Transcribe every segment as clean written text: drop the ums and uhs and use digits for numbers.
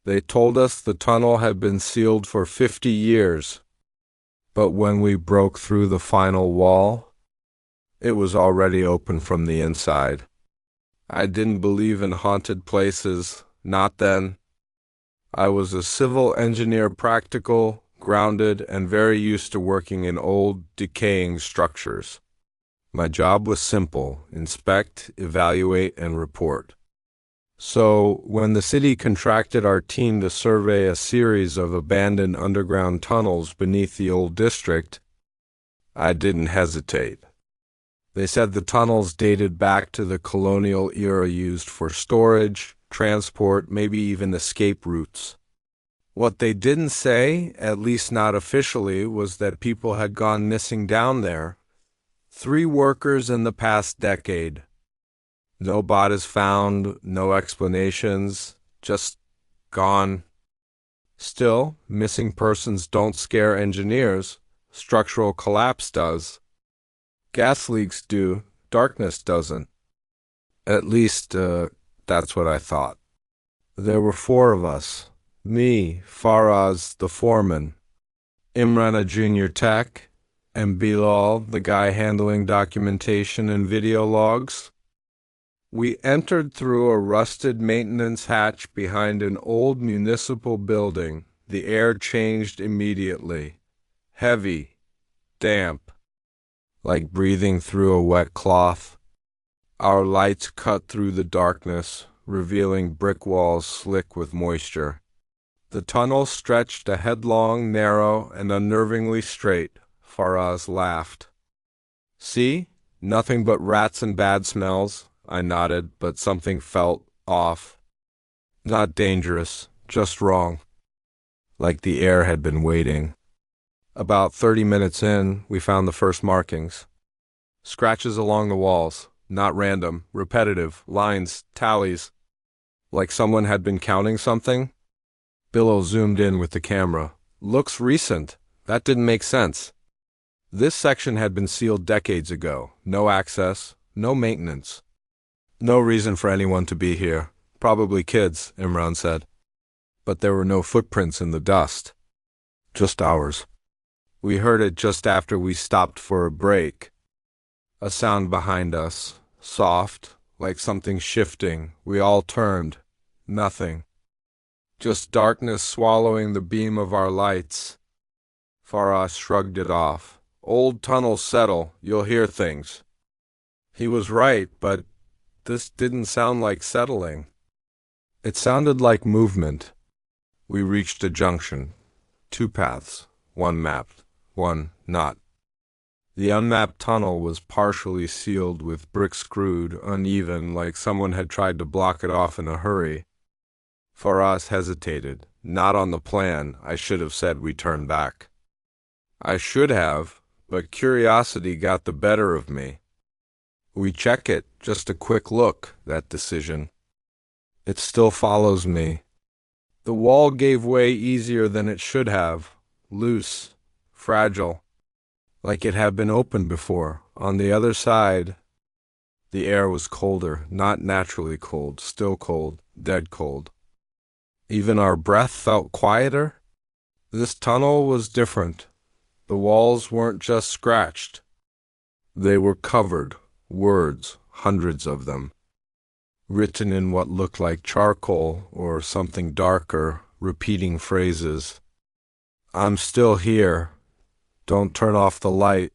They told us the tunnel had been sealed for 50 years, but when we broke through the final wall, it was already open from the inside. I didn't believe in haunted places, not then. I was a civil engineer, practical, grounded, and very used to working in old, decaying structures. My job was simple: inspect, evaluate, and report. So, when the city contracted our team to survey a series of abandoned underground tunnels beneath the old district, I didn't hesitate. They said the tunnels dated back to the colonial era, used for storage, transport, maybe even escape routes. What they didn't say, at least not officially, was that people had gone missing down there. 3 workers in the past decade. No bodies found, no explanations, just gone. Still, missing persons don't scare engineers. Structural collapse does. Gas leaks do. Darkness doesn't. At least, that's what I thought. There were 4 of us. Me, Faraz, the foreman, Imran, a junior tech, and Bilal, the guy handling documentation and video logs. We entered through a rusted maintenance hatch behind an old municipal building. The air changed immediately. Heavy, damp, like breathing through a wet cloth. Our lights cut through the darkness, revealing brick walls slick with moisture. The tunnel stretched a headlong, narrow, and unnervingly straight. Faraz laughed. See? Nothing but rats and bad smells. I nodded, but something felt off. Not dangerous, just wrong. Like the air had been waiting. About 30 minutes in, we found the first markings. Scratches along the walls, not random, repetitive, lines, tallies. Like someone had been counting something. Billow zoomed in with the camera. Looks recent. That didn't make sense. This section had been sealed decades ago. No access, no maintenance. No reason for anyone to be here. Probably kids, Imran said. But there were no footprints in the dust. Just ours. We heard it just after we stopped for a break. A sound behind us, soft, like something shifting. We all turned. Nothing. Just darkness swallowing the beam of our lights. Faraz shrugged it off. Old tunnels settle, you'll hear things. He was right, but this didn't sound like settling. It sounded like movement. We reached a junction. 2 paths, one mapped, one not. The unmapped tunnel was partially sealed with brick screwed, uneven, like someone had tried to block it off in a hurry. Faraz hesitated. Not on the plan. I should have said we turn back. I should have, but curiosity got the better of me. We check it, just a quick look, that decision. It still follows me. The wall gave way easier than it should have. Loose, fragile, like it had been opened before. On the other side, the air was colder, not naturally cold, still cold, dead cold. Even our breath felt quieter. This tunnel was different. The walls weren't just scratched. They were covered. Words, hundreds of them. Written in what looked like charcoal or something darker, repeating phrases. I'm still here. Don't turn off the light.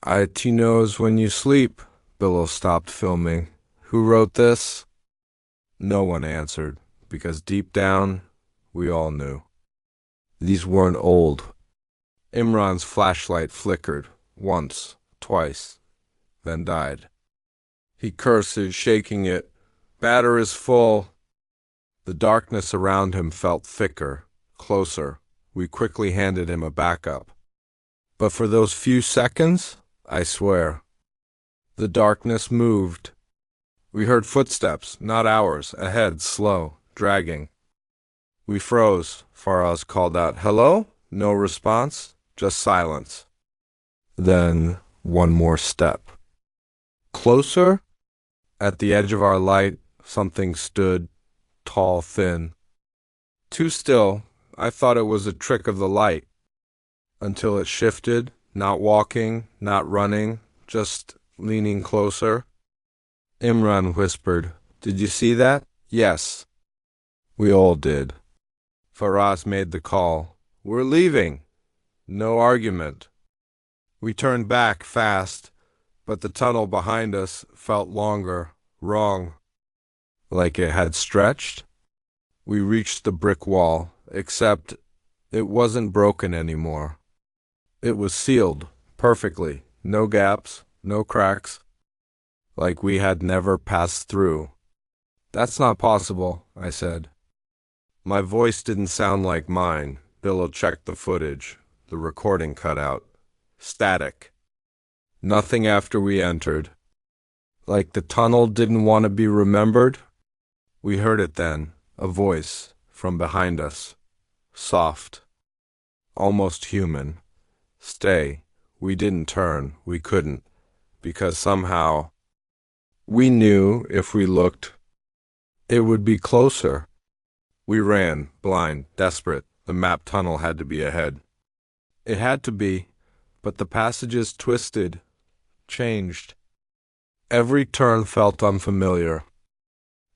It knows when you sleep. Billow stopped filming. Who wrote this? No one answered, because deep down, we all knew. These weren't old. Imran's flashlight flickered, once, twice, then died. He cursed, shaking it. Battery's full. The darkness around him felt thicker, closer. We quickly handed him a backup. But for those few seconds, I swear, the darkness moved. We heard footsteps, not ours, ahead, slow, dragging. We froze. Faraz called out, "Hello?" No response, just silence. Then one more step. Closer? At the edge of our light, something stood, tall, thin. Too still, I thought it was a trick of the light, until it shifted, not walking, not running, just leaning closer. Imran whispered, "Did you see that?" "Yes." We all did. Faraz made the call. "We're leaving." No argument. We turned back fast, but the tunnel behind us felt longer, wrong, like it had stretched. We reached the brick wall, except it wasn't broken anymore. It was sealed, perfectly, no gaps, no cracks, like we had never passed through. "That's not possible," I said. My voice didn't sound like mine. Billo checked the footage. The recording cut out. Static. Nothing after we entered. Like the tunnel didn't want to be remembered? We heard it then, a voice from behind us. Soft. Almost human. "Stay." We didn't turn. We couldn't. Because somehow we knew if we looked, it would be closer. We ran, blind, desperate. The map tunnel had to be ahead. It had to be, but the passages twisted, changed. Every turn felt unfamiliar.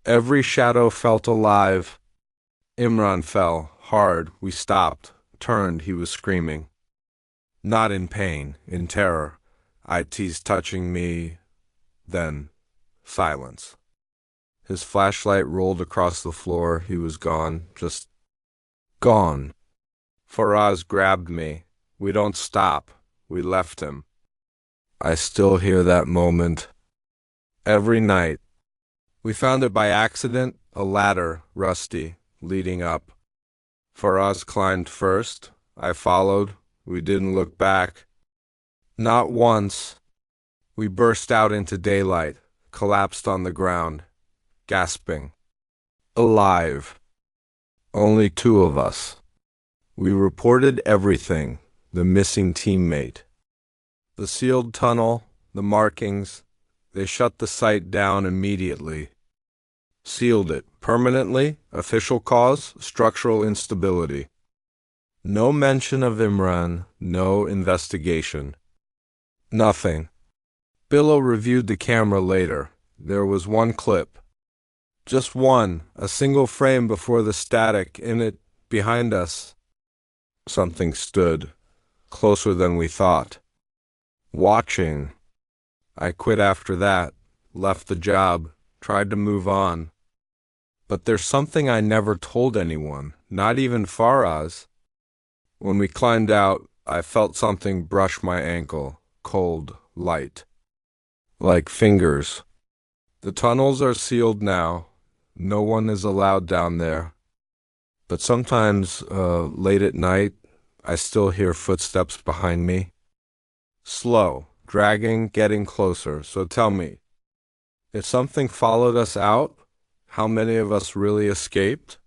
Every shadow felt alive. Imran fell, hard. We stopped, turned. He was screaming. Not in pain, in terror. IT's touching me. Then, silence. His flashlight rolled across the floor. He was gone, just gone. Faraz grabbed me. "We don't stop." We left him. I still hear that moment. Every night. We found it by accident, a ladder, rusty, leading up. Faraz climbed first. I followed. We didn't look back. Not once. We burst out into daylight, collapsed on the ground, gasping. Alive. Only two of us. We reported everything, the missing teammate, the sealed tunnel, the markings. They shut the site down immediately. Sealed it permanently, official cause, structural instability. No mention of Imran, no investigation. Nothing. Billo reviewed the camera later. There was one clip. Just one, a single frame before the static. In it, behind us, something stood, closer than we thought. Watching. I quit after that, left the job, tried to move on. But there's something I never told anyone, not even Faraz. When we climbed out, I felt something brush my ankle, cold, light. Like fingers. The tunnels are sealed now. No one is allowed down there. But sometimes, late at night, I still hear footsteps behind me. Slow, dragging, getting closer. So tell me, if something followed us out, how many of us really escaped?